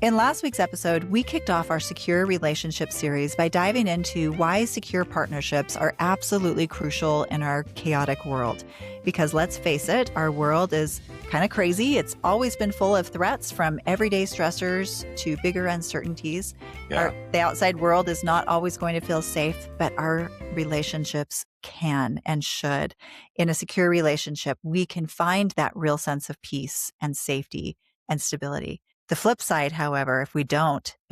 In last week's episode, we kicked off our secure relationship series by diving into why secure partnerships are absolutely crucial in our chaotic world. Because let's face it, our world is kind of crazy. It's always been full of threats, from everyday stressors to bigger uncertainties. Yeah. The outside world is not always going to feel safe, but our relationships can and should. In a secure relationship, we can find that real sense of peace and safety and stability. The flip side, however, if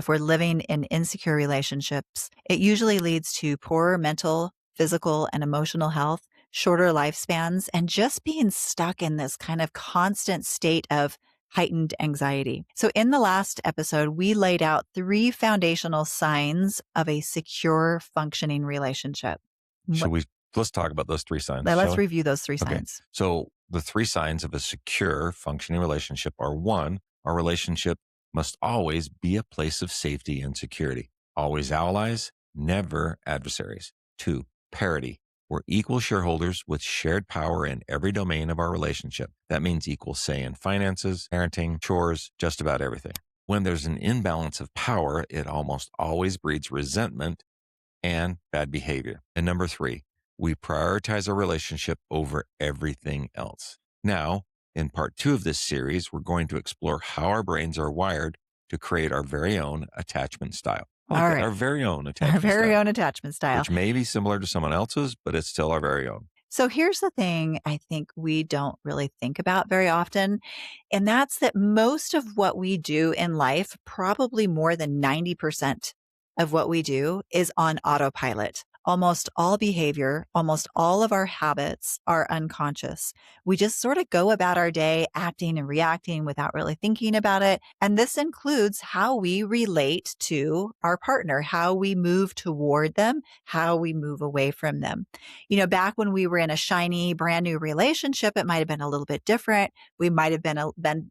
we're living in insecure relationships, it usually leads to poorer mental, physical, and emotional health, shorter lifespans, and just being stuck in this kind of constant state of heightened anxiety. So in the last episode, we laid out 3 foundational signs of a secure, functioning relationship. Let's talk about those 3 signs. Let's review those 3 Okay. signs. So the 3 signs of a secure, functioning relationship are: 1, our relationship must always be a place of safety and security. Always allies, never adversaries. 2, parity. We're equal shareholders with shared power in every domain of our relationship. That means equal say in finances, parenting, chores, just about everything. When there's an imbalance of power, it almost always breeds resentment and bad behavior. And number 3, we prioritize our relationship over everything else. Now, in part 2 of this series, we're going to explore how our brains are wired to create our very own attachment style. All right. Our very own attachment Our very style, own attachment style. which may be similar to someone else's, but it's still our very own. So here's the thing I think we don't really think about very often, and that's that most of what we do in life, probably more than 90% of what we do, is on autopilot. Almost all behavior, almost all of our habits are unconscious. We just sort of go about our day acting and reacting without really thinking about it. And this includes how we relate to our partner, how we move toward them, how we move away from them. You know, back when we were in a shiny, brand new relationship, it might have been a little bit different. We might have been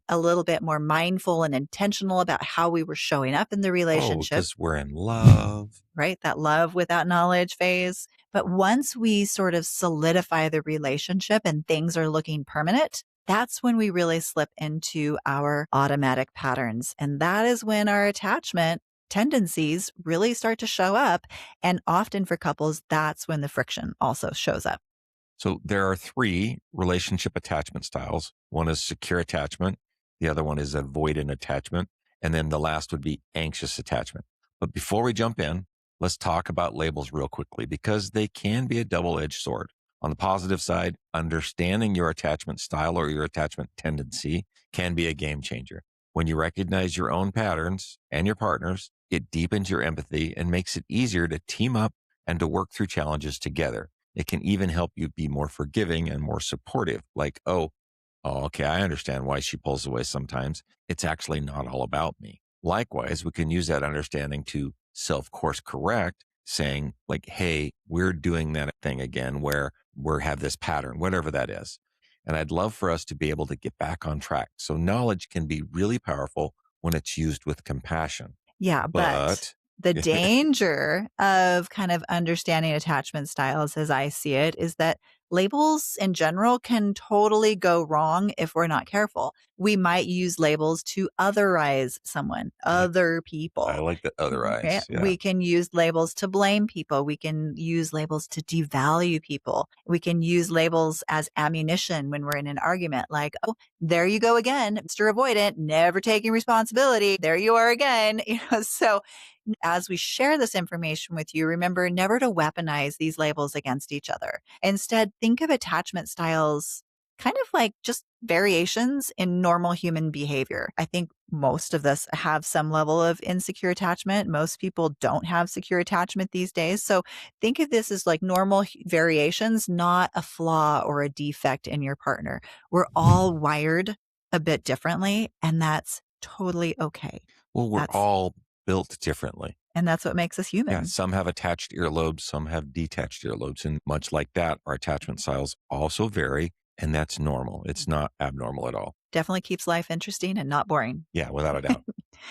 a little bit more mindful and intentional about how we were showing up in the relationship. Because we're in love. Right? That love without knowledge phase. But once we sort of solidify the relationship and things are looking permanent, that's when we really slip into our automatic patterns. And that is when our attachment tendencies really start to show up. And often for couples, that's when the friction also shows up. So there are 3 relationship attachment styles. One is secure attachment. The other one is avoidant attachment. And then the last would be anxious attachment. But before we jump in, let's talk about labels real quickly, because they can be a double-edged sword. On the positive side, understanding your attachment style or your attachment tendency can be a game changer. When you recognize your own patterns and your partners, it deepens your empathy and makes it easier to team up and to work through challenges together. It can even help you be more forgiving and more supportive. Like, okay, I understand why she pulls away sometimes. It's actually not all about me. Likewise, we can use that understanding to self-course correct, saying like, hey, we're doing that thing again where we have this pattern, whatever that is. And I'd love for us to be able to get back on track. So knowledge can be really powerful when it's used with compassion. Yeah, but the danger of kind of understanding attachment styles, as I see it, is that labels in general can totally go wrong if we're not careful. We might use labels to otherize someone, other people. I like the otherize. Okay? Yeah. We can use labels to blame people. We can use labels to devalue people. We can use labels as ammunition when we're in an argument, like, oh, there you go again, Mr. Avoidant, never taking responsibility. There you are again. So as we share this information with you, remember never to weaponize these labels against each other. Instead, think of attachment styles kind of like just variations in normal human behavior. I think most of us have some level of insecure attachment. Most people don't have secure attachment these days. So think of this as like normal variations, not a flaw or a defect in your partner. We're all wired a bit differently, and that's totally okay. Well, we're all built differently. And that's what makes us human. Yeah, some have attached earlobes, some have detached earlobes. And much like that, our attachment styles also vary. And that's normal. It's not abnormal at all. Definitely keeps life interesting and not boring. Yeah, without a doubt.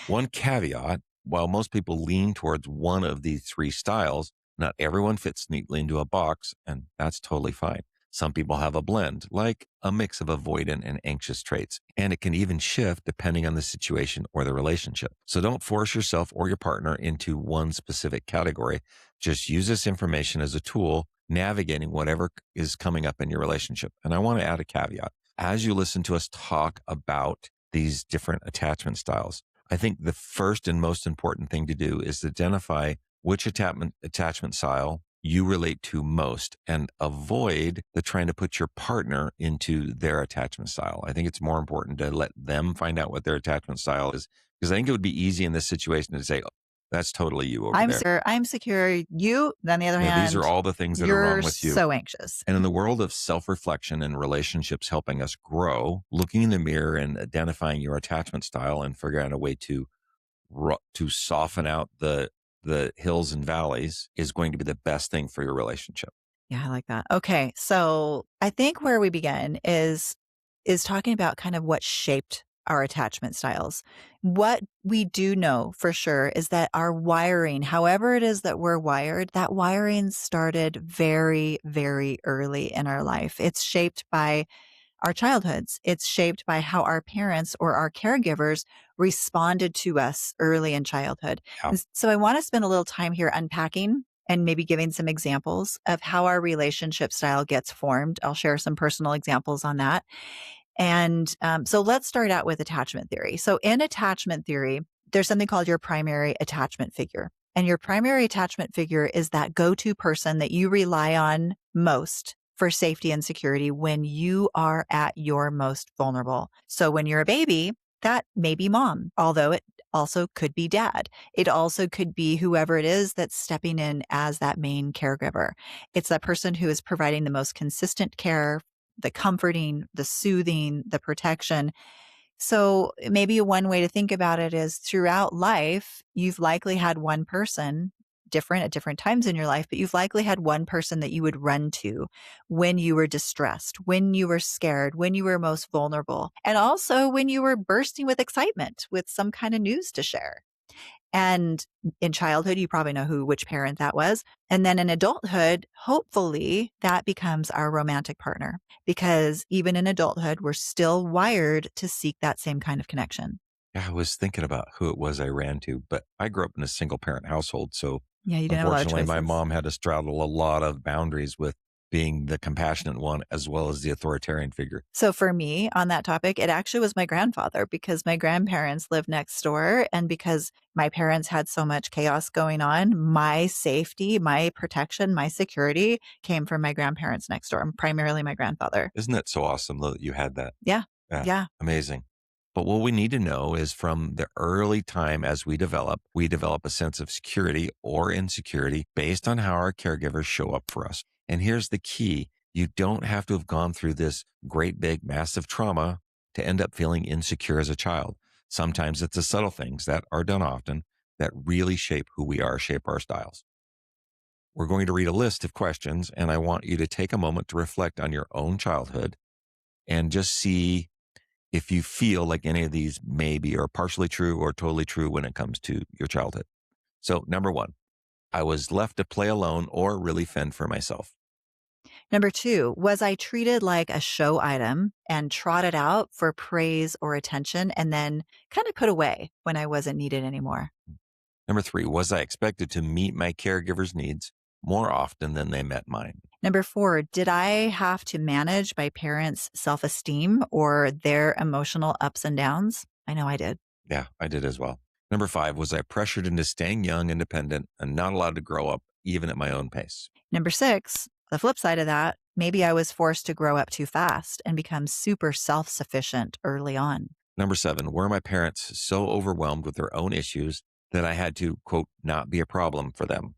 One caveat, while most people lean towards one of these 3 styles, not everyone fits neatly into a box, and that's totally fine. Some people have a blend, like a mix of avoidant and anxious traits, and it can even shift depending on the situation or the relationship. So don't force yourself or your partner into one specific category. Just use this information as a tool navigating whatever is coming up in your relationship. And I want to add a caveat. As you listen to us talk about these different attachment styles, I think the first and most important thing to do is identify which attachment style you relate to most and avoid the trying to put your partner into their attachment style. I think it's more important to let them find out what their attachment style is, because I think it would be easy in this situation to say, "Oh, that's totally you over there. I'm secure. You, on the other These are hand, all the things that are you're wrong with you." so anxious. And in the world of self reflection and relationships helping us grow, looking in the mirror and identifying your attachment style and figuring out a way to soften out the hills and valleys is going to be the best thing for your relationship. Yeah, I like that. Okay. So I think where we begin is talking about kind of what shaped our attachment styles. What we do know for sure is that our wiring, however it is that we're wired, that wiring started very, very early in our life. It's shaped by our childhoods. It's shaped by how our parents or our caregivers responded to us early in childhood. Yeah. And so I want to spend a little time here unpacking and maybe giving some examples of how our relationship style gets formed. I'll share some personal examples on that. And so let's start out with attachment theory. So in attachment theory, there's something called your primary attachment figure. And your primary attachment figure is that go-to person that you rely on most for safety and security when you are at your most vulnerable. So when you're a baby, that may be mom, although it also could be dad. It also could be whoever it is that's stepping in as that main caregiver. It's that person who is providing the most consistent care, the comforting, the soothing, the protection. So maybe one way to think about it is throughout life, you've likely had one person different at different times in your life, but you've likely had one person that you would run to when you were distressed, when you were scared, when you were most vulnerable, and also when you were bursting with excitement with some kind of news to share. And in childhood, you probably know which parent that was. And then in adulthood, hopefully that becomes our romantic partner, because even in adulthood, we're still wired to seek that same kind of connection. Yeah, I was thinking about who it was I ran to, but I grew up in a single parent household. So Yeah, you didn't have a lot of unfortunately, my choices. mom had to straddle a lot of boundaries with being the compassionate one as well as the authoritarian figure. So for me on that topic, it actually was my grandfather, because my grandparents lived next door. And because my parents had so much chaos going on, my safety, my protection, my security came from my grandparents next door, and primarily my grandfather. Isn't it so awesome though that you had that? Yeah. Yeah, Yeah. amazing. But what we need to know is from the early time as we develop a sense of security or insecurity based on how our caregivers show up for us. And here's the key. You don't have to have gone through this great big massive trauma to end up feeling insecure as a child. Sometimes it's the subtle things that are done often that really shape who we are, shape our styles. We're going to read a list of questions, and I want you to take a moment to reflect on your own childhood and just see if you feel like any of these may be or partially true or totally true when it comes to your childhood. So, number one, I was left to play alone or really fend for myself. Number two, was I treated like a show item and trotted out for praise or attention and then kind of put away when I wasn't needed anymore? Number three, was I expected to meet my caregiver's needs more often than they met mine? Number four, did I have to manage my parents' self esteem or their emotional ups and downs? I know I did. Yeah, I did as well. Number five, was I pressured into staying young, independent, and not allowed to grow up even at my own pace? Number six, the flip side of that, maybe I was forced to grow up too fast and become super self sufficient early on. Number seven, were my parents so overwhelmed with their own issues that I had to, quote, not be a problem for them?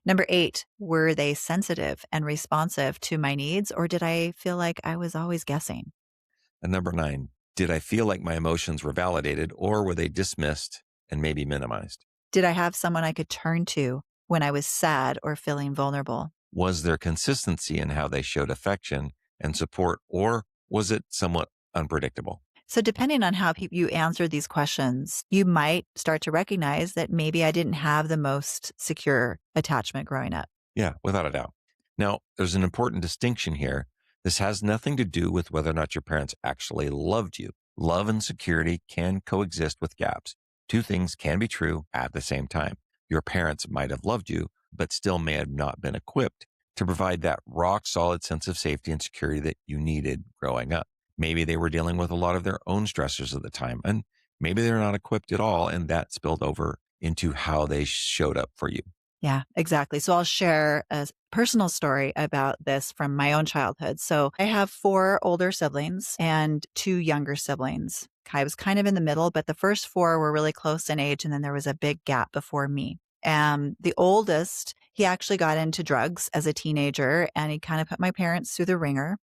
Number eight, were they sensitive and responsive to my needs, or did I feel like I was always guessing? And number nine, did I feel like my emotions were validated or were they dismissed and maybe minimized? Did I have someone I could turn to when I was sad or feeling vulnerable? Was there consistency in how they showed affection and support, or was it somewhat unpredictable? So, depending on how you answer these questions, you might start to recognize that maybe I didn't have the most secure attachment growing up. Yeah, without a doubt. Now, there's an important distinction here. This has nothing to do with whether or not your parents actually loved you. Love and security can coexist with gaps. Two things can be true at the same time. Your parents might have loved you, but still may have not been equipped to provide that rock solid sense of safety and security that you needed growing up. Maybe they were dealing with a lot of their own stressors at the time, and maybe they're not equipped at all, and that spilled over into how they showed up for you. Yeah, exactly. So I'll share a personal story about this from my own childhood. So I have 4 older siblings and 2 younger siblings. I was kind of in the middle, but the first 4 were really close in age, and then there was a big gap before me. The oldest, he actually got into drugs as a teenager, and he kind of put my parents through the ringer.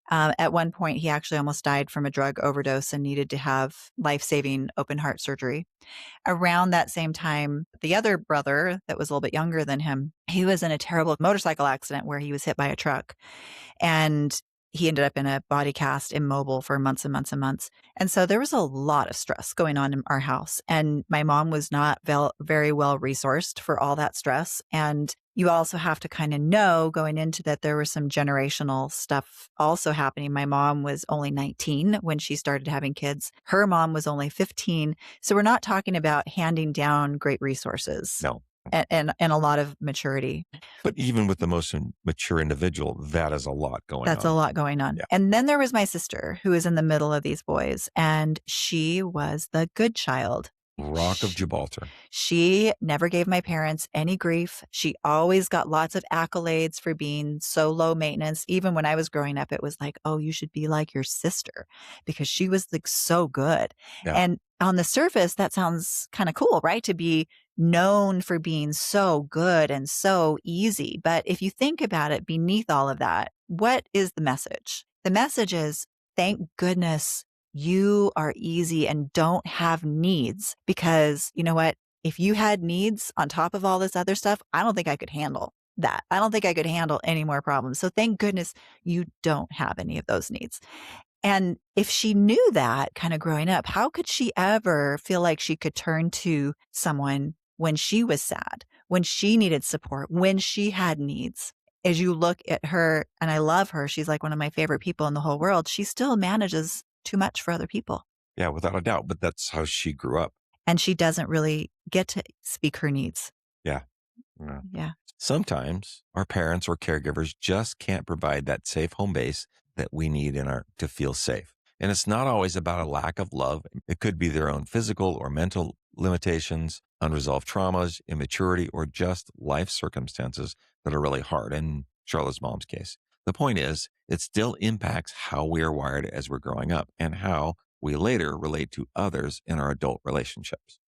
At one point, he actually almost died from a drug overdose and needed to have life-saving open heart surgery. Around that same time, the other brother that was a little bit younger than him, he was in a terrible motorcycle accident where he was hit by a truck, and he ended up in a body cast, immobile for months and months and months. And so there was a lot of stress going on in our house, and my mom was not very well resourced for all that stress. And you also have to kind of know going into that there was some generational stuff also happening. My mom was only 19 when she started having kids. Her mom was only 15. So we're not talking about handing down great resources No. and a lot of maturity. But even with the most mature individual, that is a lot going That's a on. lot going on. Yeah. And then there was my sister who was in the middle of these boys, and she was the good child. Rock of Gibraltar. She never gave my parents any grief. She always got lots of accolades for being so low maintenance. Even when I was growing up, it was like, oh, you should be like your sister because she was like so good. Yeah. And on the surface, that sounds kind of cool, right? To be known for being so good and so easy. But if you think about it beneath all of that, what is the message? The message is, thank goodness you are easy and don't have needs, because you know what? If you had needs on top of all this other stuff, I don't think I could handle that. I don't think I could handle any more problems. So thank goodness you don't have any of those needs. And if she knew that kind of growing up, how could she ever feel like she could turn to someone when she was sad, when she needed support, when she had needs? As you look at her, and I love her, she's like one of my favorite people in the whole world, she still manages too much for other people. Yeah, without a doubt. But that's how she grew up. And she doesn't really get to speak her needs. Yeah. Yeah. Yeah. Sometimes our parents or caregivers just can't provide that safe home base that we need to feel safe. And it's not always about a lack of love. It could be their own physical or mental limitations, unresolved traumas, immaturity, or just life circumstances that are really hard. In Charlotte's mom's case, the point is, it still impacts how we are wired as we're growing up and how we later relate to others in our adult relationships.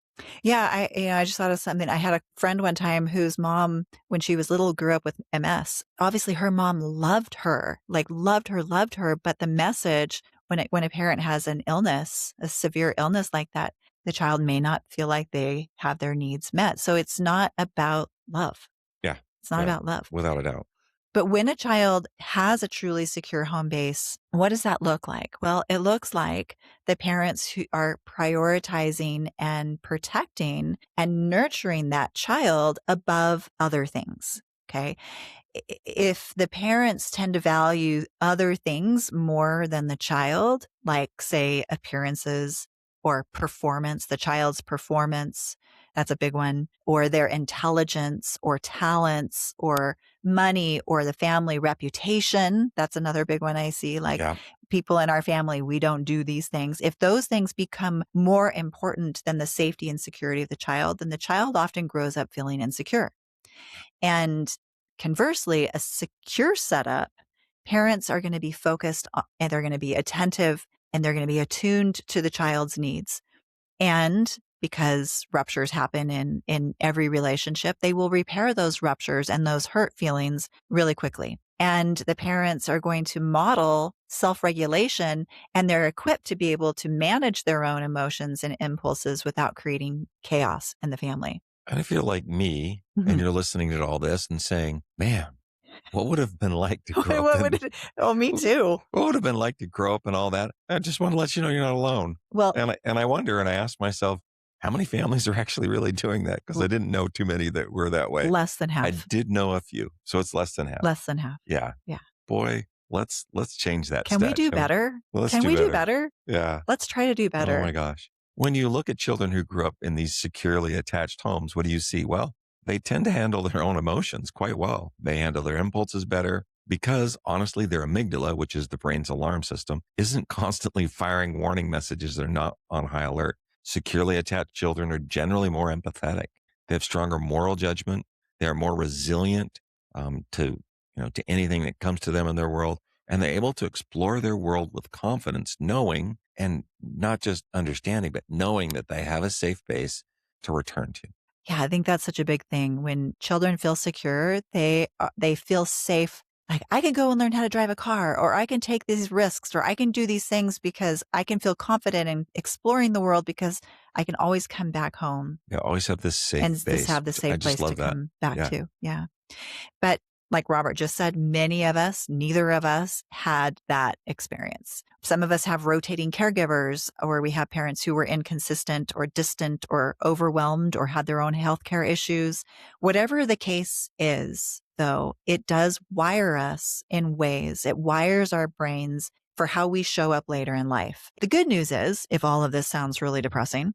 Yeah, I just thought of something. I had a friend one time whose mom, when she was little, grew up with MS. Obviously, her mom loved her, like loved her. But the message when a parent has an illness, a severe illness like that, the child may not feel like they have their needs met. So it's not about love. Yeah. It's not about love. Without a doubt. But when a child has a truly secure home base, what does that look like? Well, it looks like the parents who are prioritizing and protecting and nurturing that child above other things. Okay. If the parents tend to value other things more than the child, like say appearances or performance, the child's performance, that's a big one, or their intelligence or talents or money or the family reputation. That's another big one I see. Like people in our family, we don't do these things. If those things become more important than the safety and security of the child, then the child often grows up feeling insecure. And conversely, a secure setup, parents are going to be focused and they're going to be attentive and they're going to be attuned to the child's needs. And because ruptures happen in every relationship, they will repair those ruptures and those hurt feelings really quickly. And the parents are going to model self-regulation, and they're equipped to be able to manage their own emotions and impulses without creating chaos in the family. And if you're like me and you're listening to all this and saying, man, what would have been like to grow up? Me too. What would have been like to grow up and all that? I just want to let you know you're not alone. Well, and I wonder, and I ask myself, How many families are actually really doing that? Because I didn't know too many that were that way. Less than I half. did know a few, so it's less than half. Less than half. Yeah. Yeah. Boy, let's change that Can we stat, do shall we? better? Well, let's Can do we do better. better? Yeah. Let's try to do Oh better. my gosh. When you look at children who grew up in these securely attached homes, what do you see? Well, they tend to handle their own emotions quite well. They handle their impulses better because honestly, their amygdala, which is the brain's alarm system, isn't constantly firing warning messages. They're not on high alert. Securely attached children are generally more empathetic. They have stronger moral judgment. They are more resilient to anything that comes to them in their world, and they're able to explore their world with confidence, knowing and not just understanding, but knowing that they have a safe base to return to. Yeah, I think that's such a big thing. When children feel secure, they feel safe. Like, I can go and learn how to drive a car, or I can take these risks, or I can do these things because I can feel confident in exploring the world because I can always come back home They always have this safe and just base. have the I safe just place to love that. come back Yeah. to. Yeah. But like Robert just said, many of us, neither of us had that experience. Some of us have rotating caregivers, or we have parents who were inconsistent or distant or overwhelmed or had their own healthcare issues. Whatever the case is, though, it does wire us in ways. It wires our brains for how we show up later in life. The good news is, if all of this sounds really depressing,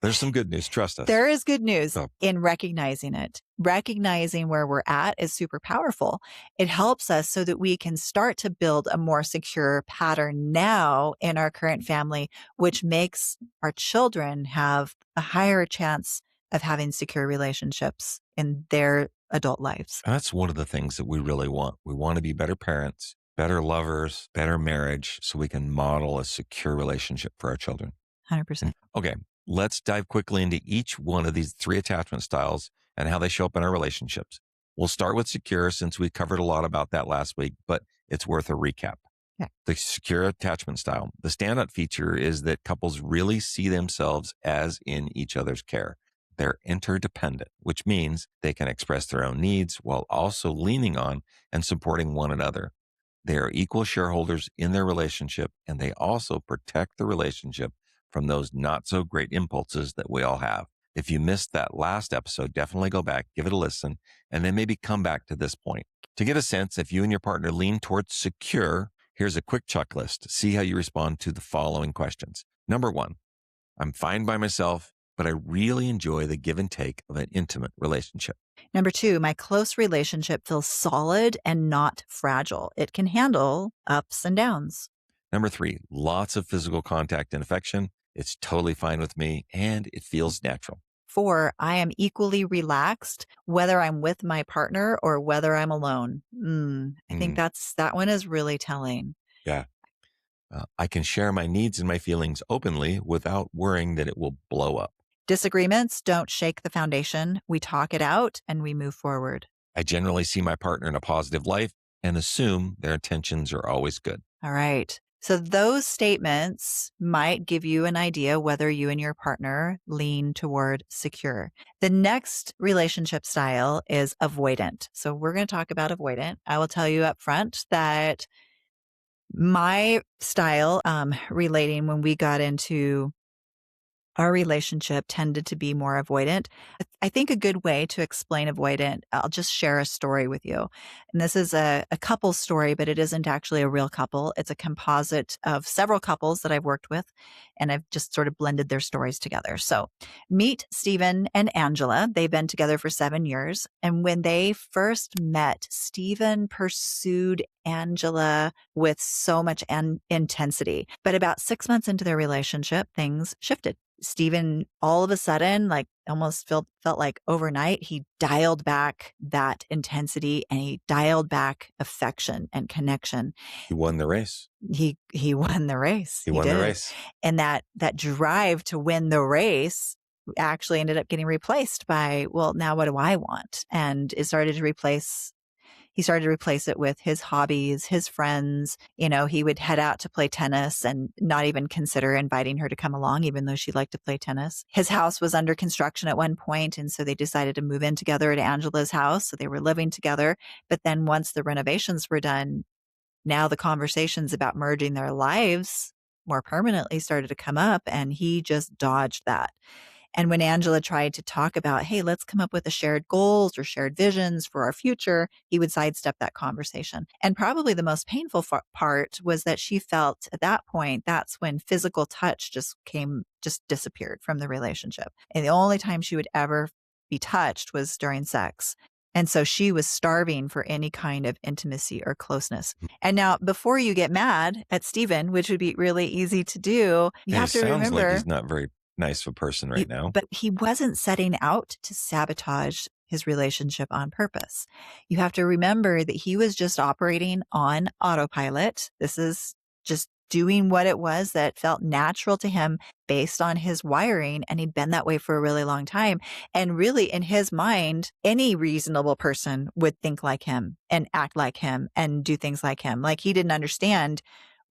There's some good news. Trust us. there is good news Oh. in recognizing it. Recognizing where we're at is super powerful. It helps us so that we can start to build a more secure pattern now in our current family, which makes our children have a higher chance of having secure relationships in their adult lives. And that's one of the things that we really want. We want to be better parents, better lovers, better marriage, so we can model a secure relationship for our children. 100%. Okay, let's dive quickly into each one of these 3 attachment styles and how they show up in our relationships. We'll start with secure since we covered a lot about that last week, but it's worth a recap. Yeah. The secure attachment style. The standout feature is that couples really see themselves as in each other's care. They're interdependent, which means they can express their own needs while also leaning on and supporting one another. They are equal shareholders in their relationship, and they also protect the relationship from those not so great impulses that we all have. If you missed that last episode, definitely go back, give it a listen, and then maybe come back to this point. To get a sense if you and your partner lean towards secure, here's a quick checklist. See how you respond to the following questions. Number 1, I'm fine by myself, but I really enjoy the give and take of an intimate relationship. Number 2, my close relationship feels solid and not fragile. It can handle ups and downs. Number 3, lots of physical contact and affection. It's totally fine with me and it feels natural. 4, I am equally relaxed, whether I'm with my partner or whether I'm alone. I think that one is really telling. Yeah. I can share my needs and my feelings openly without worrying that it will blow up. Disagreements don't shake the foundation. We talk it out and we move forward. I generally see my partner in a positive light and assume their intentions are always good. All right. So those statements might give you an idea whether you and your partner lean toward secure. The next relationship style is avoidant. So we're going to talk about avoidant. I will tell you up front that my style relating when we got into our relationship tended to be more avoidant. I think a good way to explain avoidant, I'll just share a story with you. And this is a couple story, but it isn't actually a real couple. It's a composite of several couples that I've worked with, and I've just sort of blended their stories together. So meet Stephen and Angela. They've been together for 7 years. And when they first met, Stephen pursued Angela with so much intensity. But about 6 months into their relationship, things shifted. Stephen, all of a sudden, like almost felt like overnight, he dialed back that intensity and he dialed back affection and connection. He won the race. He won the race. He won did. the race. And that drive to win the race actually ended up getting replaced by, well, now what do I want? And it started to replace he started to replace it with his hobbies, his friends. You know, he would head out to play tennis and not even consider inviting her to come along, even though she liked to play tennis. His house was under construction at one point, and so they decided to move in together at Angela's house. So they were living together. But then once the renovations were done, now the conversations about merging their lives more permanently started to come up, and he just dodged that. And when Angela tried to talk about, hey, let's come up with a shared goals or shared visions for our future, he would sidestep that conversation. And probably the most painful part was that she felt at that point, that's when physical touch just disappeared from the relationship. And the only time she would ever be touched was during sex. And so she was starving for any kind of intimacy or closeness. And now, before you get mad at Stephen, which would be really easy to do, you It have to sounds like remember, he's not very nice of a person right now. but he wasn't setting out to sabotage his relationship on purpose. You have to remember that he was just operating on autopilot. This is just doing what it was that felt natural to him based on his wiring. And he'd been that way for a really long time. And really, in his mind, any reasonable person would think like him and act like him and do things like him. Like, he didn't understand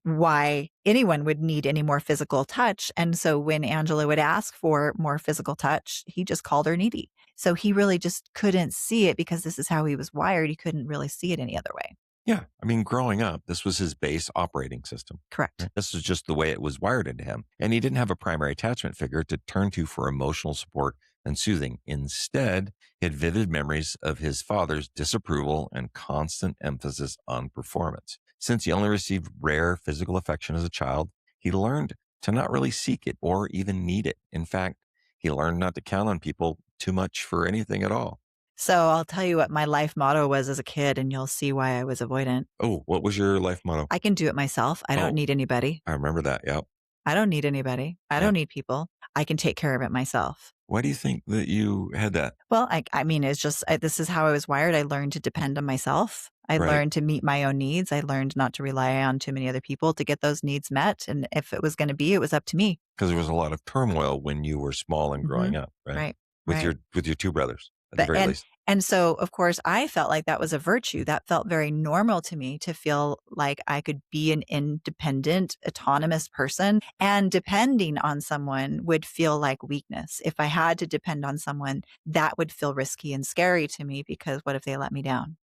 why anyone would need any more physical touch. And so when Angela would ask for more physical touch, he just called her needy. So he really just couldn't see it because this is how he was wired. He couldn't really see it any other way. Yeah. I mean, growing up, this was his base operating system. Correct. Right? This was just the way it was wired into him. And he didn't have a primary attachment figure to turn to for emotional support and soothing. Instead, he had vivid memories of his father's disapproval and constant emphasis on performance. Since he only received rare physical affection as a child, he learned to not really seek it or even need it. In fact, he learned not to count on people too much for anything at all. So I'll tell you what my life motto was as a kid, and you'll see why I was avoidant. Oh, what was your life motto? I can do it myself. I don't need anybody. I remember that. Yep. I don't need anybody. I don't need people. I can take care of it myself. Why do you think that you had that? Well, I mean, it's just, this is how I was wired. I learned to depend on myself. I Right. learned to meet my own needs. I learned not to rely on too many other people to get those needs met. And if it was going to be, it was up to me. Because there was a lot of turmoil when you were small and growing up, right? Right. With right. your two brothers, at the very least. And so, of course, I felt like that was a virtue. That felt very normal to me, to feel like I could be an independent, autonomous person. And depending on someone would feel like weakness. If I had to depend on someone, that would feel risky and scary to me, because what if they let me down?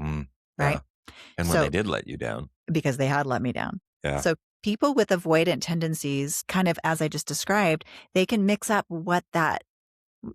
Mm, Right. yeah. And when they did let you down. Because they had let me down. Yeah. So people with avoidant tendencies, kind of as I just described, they can mix up what that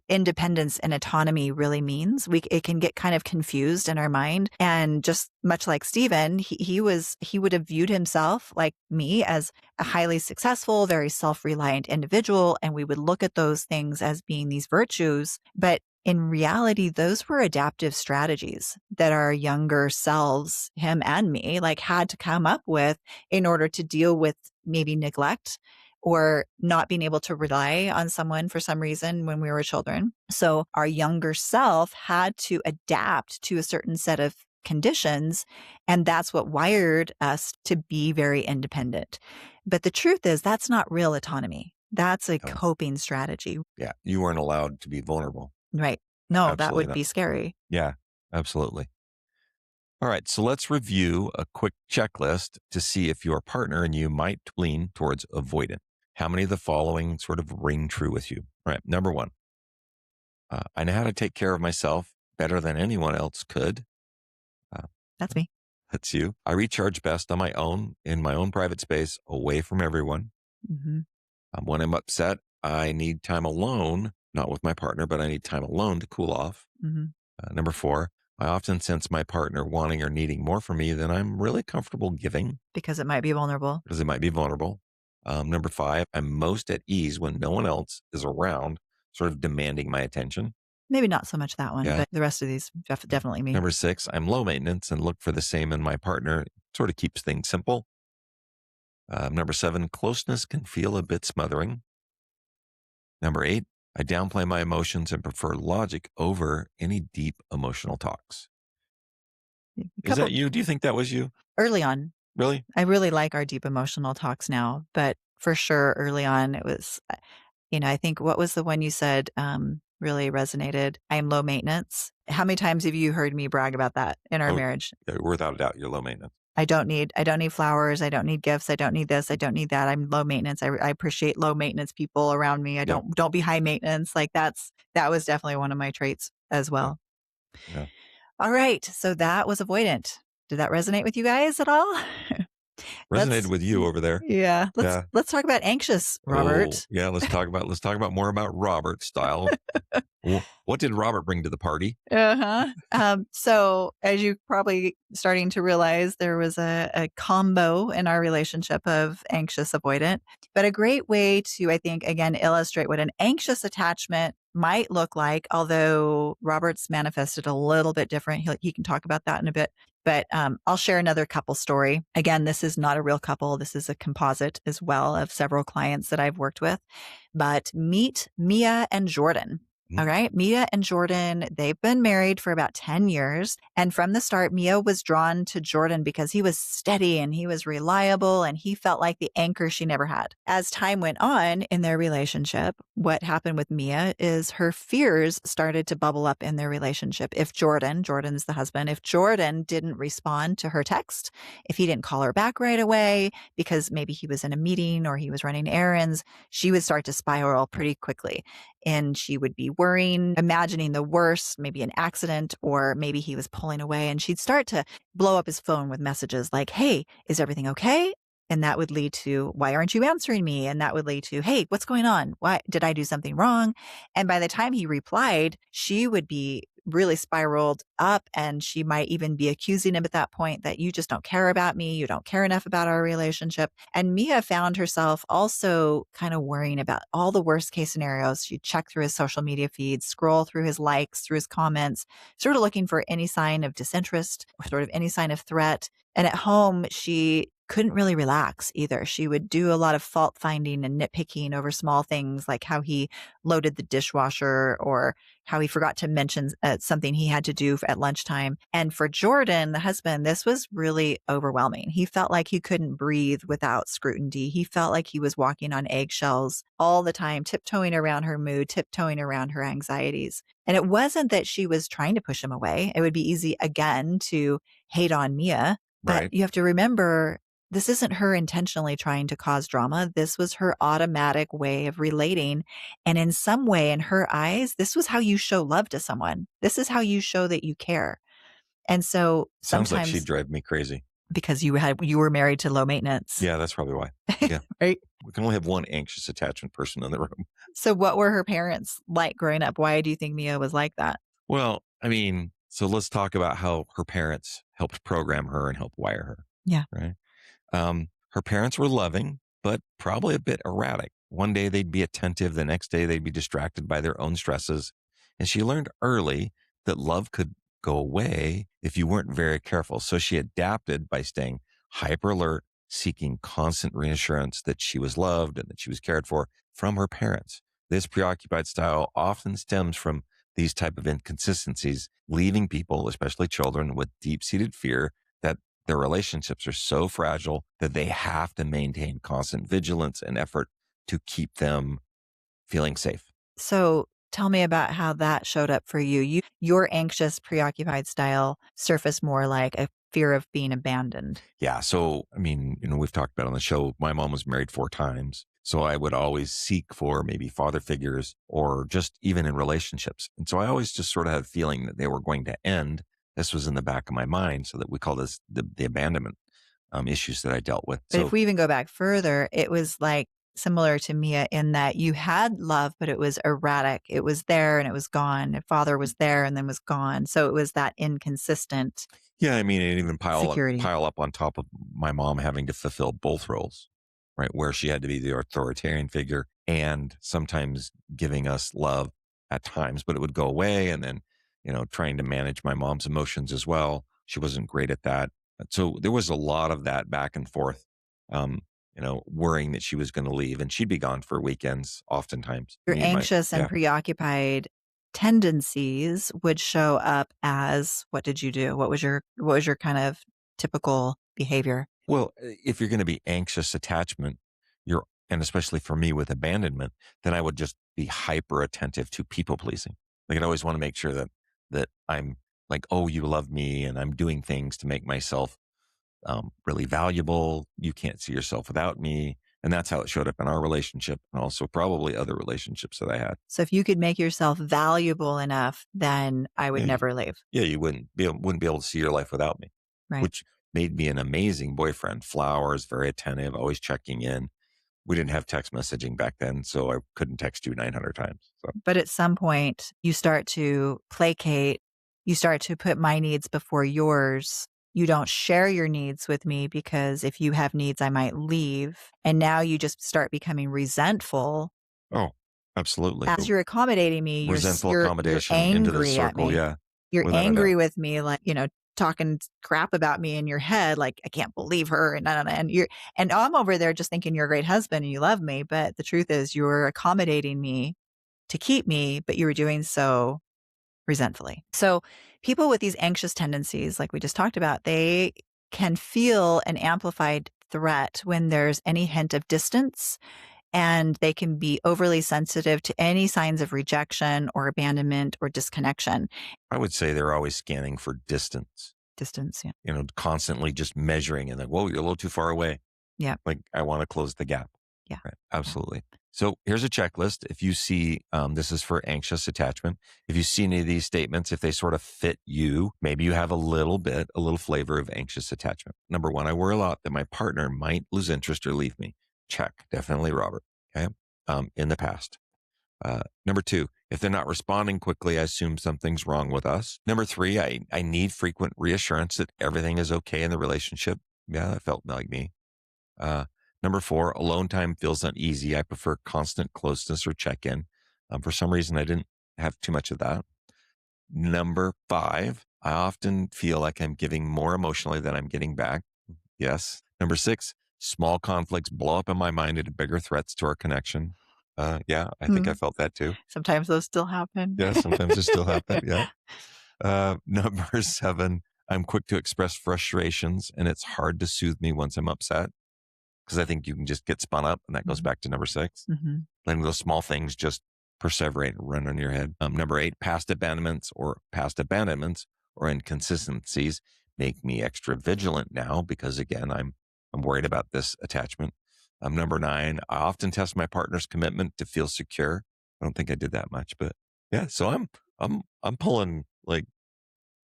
independence and autonomy really means. It can get kind of confused in our mind. And just much like Stephen, he would have viewed himself, like me, as a highly successful, very self-reliant individual. And we would look at those things as being these virtues. But in reality, those were adaptive strategies that our younger selves, him and me, like, had to come up with in order to deal with maybe neglect or not being able to rely on someone for some reason when we were children. So our younger self had to adapt to a certain set of conditions, and that's what wired us to be very independent. But the truth is, that's not real autonomy. That's a coping strategy. Yeah. You weren't allowed to be vulnerable. Right. No, Absolutely that would not. be scary. Yeah, absolutely. All right. So let's review a quick checklist to see if your partner and you might lean towards avoidant. How many of the following sort of ring true with you? All right. Number one, I know how to take care of myself better than anyone else could. That's me. That's you. I recharge best on my own, in my own private space, away from everyone. Mm-hmm. When I'm upset, I need time alone, not with my partner, but I need time alone to cool off. Mm-hmm. Number four, I often sense my partner wanting or needing more from me than I'm really comfortable giving. Because it might be vulnerable. Because it might be vulnerable. Number five, I'm most at ease when no one else is around, sort of demanding my attention. Maybe not so much that one, Yeah. but the rest of these, definitely me. Number six, I'm low maintenance and look for the same in my partner. It sort of keeps things simple. Number seven, closeness can feel a bit smothering. Number eight, I downplay my emotions and prefer logic over any deep emotional talks. Is that you? Do you think that was you? Early on. Really? I really like our deep emotional talks now, but for sure early on it was, I think, what was the one you said really resonated? I am low maintenance. How many times have you heard me brag about that in our marriage? Without a doubt, you're low maintenance. I don't need flowers. I don't need gifts. I don't need this. I don't need that. I'm low maintenance. I appreciate low maintenance people around me. Don't be high maintenance. Like, that was definitely one of my traits as well. Yeah. All right. So that was avoidant. Did that resonate with you guys at all? Resonated with you over there. Yeah. Yeah. Let's talk about anxious, Oh, Robert. yeah. Let's talk about more about Robert's style. What did Robert bring to the party? Uh-huh. So as you probably starting to realize, there was a combo in our relationship of anxious avoidant, but a great way to, I think, again, illustrate what an anxious attachment might look like, although Robert's manifested a little bit different. He can talk about that in a bit. But I'll share another couple story. Again, this is not a real couple. This is a composite as well of several clients that I've worked with. But meet Mia and Jordan. Mhm. All right. Mia and Jordan, they've been married for about 10 years. And from the start, Mia was drawn to Jordan because he was steady and he was reliable and he felt like the anchor she never had. As time went on in their relationship, what happened with Mia is her fears started to bubble up in their relationship. If Jordan's the husband, if Jordan didn't respond to her text, if he didn't call her back right away because maybe he was in a meeting or he was running errands, she would start to spiral pretty quickly. And she would be worrying, imagining the worst, maybe an accident, or maybe he was pulling away. And she'd start to blow up his phone with messages like, "Hey, is everything okay?" And that would lead to, "Why aren't you answering me?" And that would lead to, "Hey, what's going on? Why did I do something wrong?" And by the time he replied, she would be really spiraled up and she might even be accusing him at that point that, "You just don't care about me. You don't care enough about our relationship." And Mia found herself also kind of worrying about all the worst case scenarios. She'd check through his social media feeds, scroll through his likes, through his comments, sort of looking for any sign of disinterest or sort of any sign of threat. And at home, she couldn't really relax either. She would do a lot of fault finding and nitpicking over small things like how he loaded the dishwasher or how he forgot to mention something he had to do at lunchtime. And for Jordan, the husband, this was really overwhelming. He felt like he couldn't breathe without scrutiny. He felt like he was walking on eggshells all the time, tiptoeing around her mood, tiptoeing around her anxieties. And it wasn't that she was trying to push him away. It would be easy, again, to hate on Mia. But Right. you have to remember, this isn't her intentionally trying to cause drama. This was her automatic way of relating. And in some way, in her eyes, this was how you show love to someone. This is how you show that you care. And so Sounds like she'd sometimes drive me crazy. because you were married to low maintenance, Yeah, that's probably why. Yeah. right? We can only have one anxious attachment person in the room. So what were her parents like growing up? Why do you think Mia was like that? Well, I mean, so let's talk about how her parents helped program her and help wire her. Yeah. Right. Her parents were loving, but probably a bit erratic. One day they'd be attentive, the next day they'd be distracted by their own stresses. And she learned early that love could go away if you weren't very careful. So she adapted by staying hyper alert, seeking constant reassurance that she was loved and that she was cared for from her parents. This preoccupied style often stems from these type of inconsistencies, leaving people, especially children, with deep-seated fear that their relationships are so fragile that they have to maintain constant vigilance and effort to keep them feeling safe. So tell me about how that showed up for you. Your anxious, preoccupied style surfaced more like a fear of being abandoned. Yeah. So, I mean, we've talked about on the show, my mom was married 4 times. So I would always seek for maybe father figures or just even in relationships. And so I always just sort of had a feeling that they were going to end. This was in the back of my mind. So that we call this the abandonment issues that I dealt with. But if So we even go back further, it was like similar to Mia in that you had love, but it was erratic. It was there and it was gone. The father was there and then was gone. So it was that inconsistent yeah, I mean, and even security. pile up on top of my mom having to fulfill both roles, right? Where she had to be the authoritarian figure and sometimes giving us love at times, but it would go away. And then, trying to manage my mom's emotions as well. She wasn't great at that. So there was a lot of that back and forth, worrying that she was going to leave and she'd be gone for weekends oftentimes. Your Me and my, anxious and yeah. preoccupied tendencies would show up as, what did you do? What was your kind of typical behavior? Well, if you're going to be anxious attachment, and especially for me with abandonment, then I would just be hyper attentive to people pleasing. Like I'd always want to make sure that I'm like, oh, you love me, and I'm doing things to make myself really valuable. You can't see yourself without me, and that's how it showed up in our relationship, and also probably other relationships that I had. So if you could make yourself valuable enough, then I would Yeah, never leave. yeah, you wouldn't be able to see your life without me, Right. which made me an amazing boyfriend. Flowers, very attentive, always checking in. We didn't have text messaging back then, so I couldn't text you 900 times. So, But at some point, you start to placate, you start to put my needs before yours. You don't share your needs with me because if you have needs, I might leave. And now you just start becoming resentful. oh, absolutely. As you're accommodating me, Resentful you're accommodation into this angry at circle. me. Yeah, You're without a doubt. angry with me, like, talking crap about me in your head, like, I can't believe her, and da, da, da, and I'm over there just thinking you're a great husband and you love me, but the truth is you're accommodating me to keep me, but you were doing so resentfully. So people with these anxious tendencies, like we just talked about, they can feel an amplified threat when there's any hint of distance, and they can be overly sensitive to any signs of rejection or abandonment or disconnection. I would say they're always scanning for distance, Distance, yeah. constantly just measuring and like, whoa, you're a little too far away. Yeah. Like, I want to close the gap. Yeah. Right. Yeah. Absolutely. So here's a checklist. If you see, this is for anxious attachment. If you see any of these statements, if they sort of fit you, maybe you have a little flavor of anxious attachment. Number one, I worry a lot that my partner might lose interest or leave me. Check. Definitely Robert. Okay. In the past. Number two, if they're not responding quickly, I assume something's wrong with us. Number three, I need frequent reassurance that everything is okay in the relationship. Yeah, that felt like me. Uh, Number four, alone time feels uneasy. I prefer constant closeness or check in. For some reason, I didn't have too much of that. Number five, I often feel like I'm giving more emotionally than I'm getting back. Yes. Number six, small conflicts blow up in my mind into bigger threats to our connection. Yeah, I think I felt that too. Sometimes those still happen. Yeah, sometimes it still happens. Yeah. Number seven, I'm quick to express frustrations and it's hard to soothe me once I'm upset because I think you can just get spun up and that goes back to number six. Mm-hmm. Letting those small things just perseverate and run on your head. Number eight, past abandonments or inconsistencies make me extra vigilant now because again, I'm worried about this attachment. Number nine, I often test my partner's commitment to feel secure. I don't think I did that much, but yeah. So I'm pulling like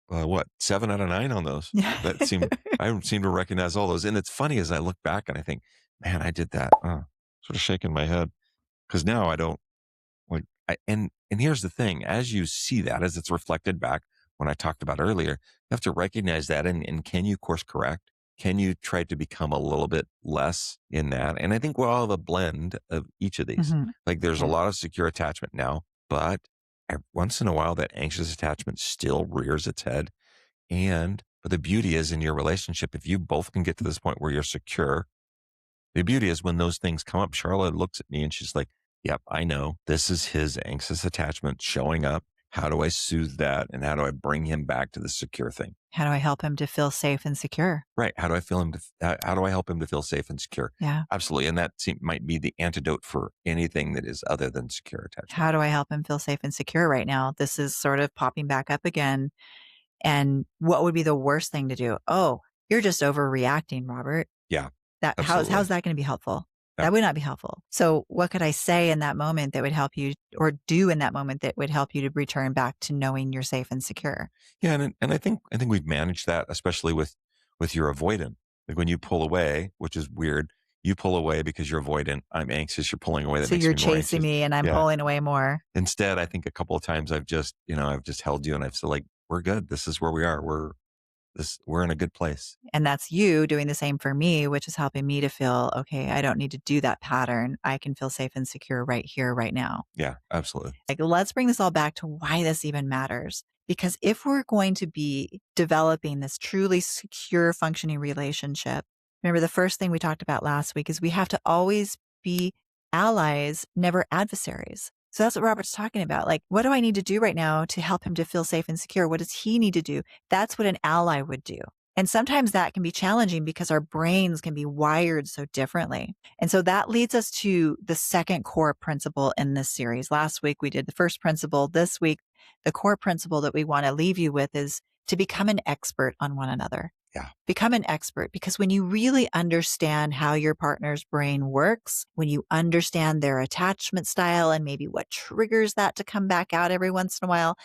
what 7 out of 9 on those. I seem to recognize all those, and it's funny as I look back and I think, man, I did that. Sort of shaking my head because now I don't like. And here's the thing: as you see that, as it's reflected back when I talked about earlier, you have to recognize that, and can you course correct? Can you try to become a little bit less in that? And I think we'll have a blend of each of these. Mm-hmm. Like there's a Yeah. lot of secure attachment now, but once in a while that anxious attachment still rears its head. But the beauty is in your relationship, if you both can get to this point where you're secure, the beauty is when those things come up, Charlotte looks at me and she's like, yep, I know this is his anxious attachment showing up. How do I soothe that? And how do I bring him back to the secure thing? How do I help him to feel safe and secure? Right. How do I help him to feel safe and secure? Yeah. Absolutely. And that might be the antidote for anything that is other than secure attachment. How do I help him feel safe and secure right now? This is sort of popping back up again. And what would be the worst thing to do? Oh, you're just overreacting, Robert. Yeah. How's Absolutely. that going to be helpful? Yeah. That would not be helpful. So what could I say in that moment that would help you, or do in that moment that would help you to return back to knowing you're safe and secure? Yeah. And I think we've managed that, especially with your avoidant. Like when you pull away, which is weird, you pull away because you're avoidant. I'm anxious. You're pulling away. That So makes you're me more chasing anxious. me and I'm Yeah. pulling away more. Instead, I think a couple of times I've just held you and I've said like, we're good. This is where we are. We're in a good place. And that's you doing the same for me, which is helping me to feel, okay, I don't need to do that pattern. I can feel safe and secure right here, right now. Yeah, absolutely. Like, let's bring this all back to why this even matters. Because if we're going to be developing this truly secure, functioning relationship, remember the first thing we talked about last week is we have to always be allies, never adversaries. So that's what Robert's talking about. Like, what do I need to do right now to help him to feel safe and secure? What does he need to do? That's what an ally would do. And sometimes that can be challenging because our brains can be wired so differently. And so that leads us to the second core principle in this series. Last week, we did the first principle. This week, the core principle that we want to leave you with is to become an expert on one another. Yeah. Become an expert, because when you really understand how your partner's brain works, when you understand their attachment style and maybe what triggers that to come back out every once in a while,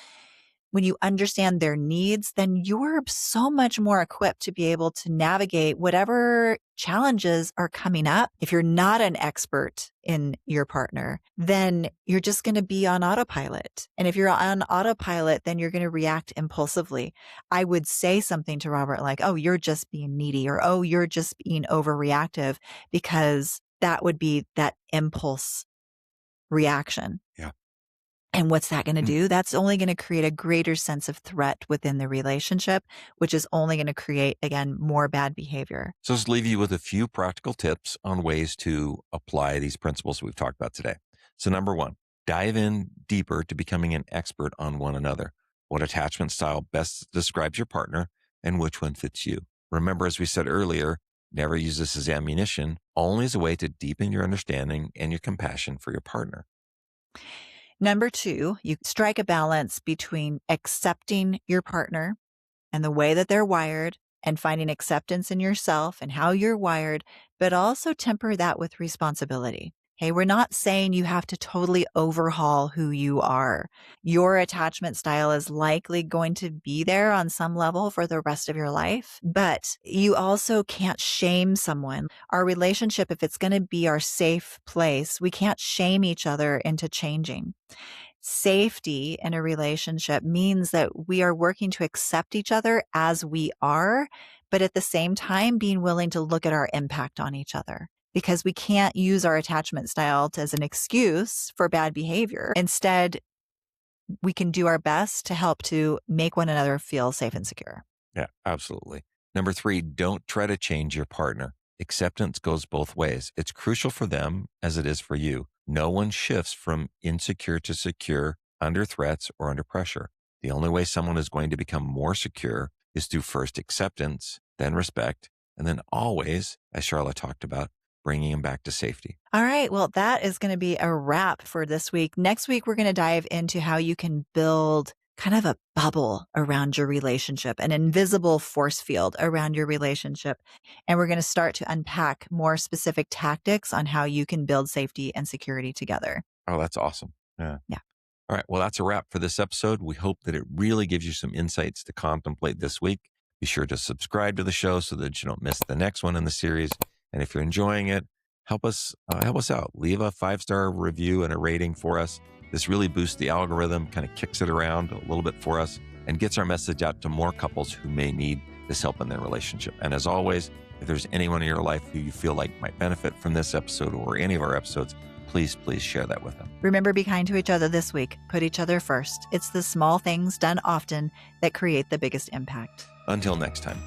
when you understand their needs, then you're so much more equipped to be able to navigate whatever challenges are coming up. If you're not an expert in your partner, then you're just going to be on autopilot. And if you're on autopilot, then you're going to react impulsively. I would say something to Robert like, oh, you're just being needy, or, oh, you're just being overreactive, because that would be that impulse reaction. Yeah. And what's that going to do? That's only going to create a greater sense of threat within the relationship, which is only going to create, again, more bad behavior. So let's leave you with a few practical tips on ways to apply these principles we've talked about today. So number one, dive in deeper to becoming an expert on one another. What attachment style best describes your partner and which one fits you? Remember, as we said earlier, never use this as ammunition, only as a way to deepen your understanding and your compassion for your partner. Number two, you strike a balance between accepting your partner and the way that they're wired and finding acceptance in yourself and how you're wired, but also temper that with responsibility. Hey, we're not saying you have to totally overhaul who you are. Your attachment style is likely going to be there on some level for the rest of your life, but you also can't shame someone. Our relationship, if it's going to be our safe place, we can't shame each other into changing. Safety in a relationship means that we are working to accept each other as we are, but at the same time being willing to look at our impact on each other, because we can't use our attachment style as an excuse for bad behavior. Instead, we can do our best to help to make one another feel safe and secure. Yeah, absolutely. Number three, don't try to change your partner. Acceptance goes both ways. It's crucial for them as it is for you. No one shifts from insecure to secure under threats or under pressure. The only way someone is going to become more secure is through first acceptance, then respect, and then always, as Sharla talked about, bringing them back to safety. All right. Well, that is going to be a wrap for this week. Next week, we're going to dive into how you can build kind of a bubble around your relationship, an invisible force field around your relationship. And we're going to start to unpack more specific tactics on how you can build safety and security together. Oh, that's awesome. Yeah. All right. Well, that's a wrap for this episode. We hope that it really gives you some insights to contemplate this week. Be sure to subscribe to the show so that you don't miss the next one in the series. And if you're enjoying it, help us out. Leave a 5-star review and a rating for us. This really boosts the algorithm, kind of kicks it around a little bit for us, and gets our message out to more couples who may need this help in their relationship. And as always, if there's anyone in your life who you feel like might benefit from this episode or any of our episodes, please share that with them. Remember, be kind to each other this week. Put each other first. It's the small things done often that create the biggest impact. Until next time.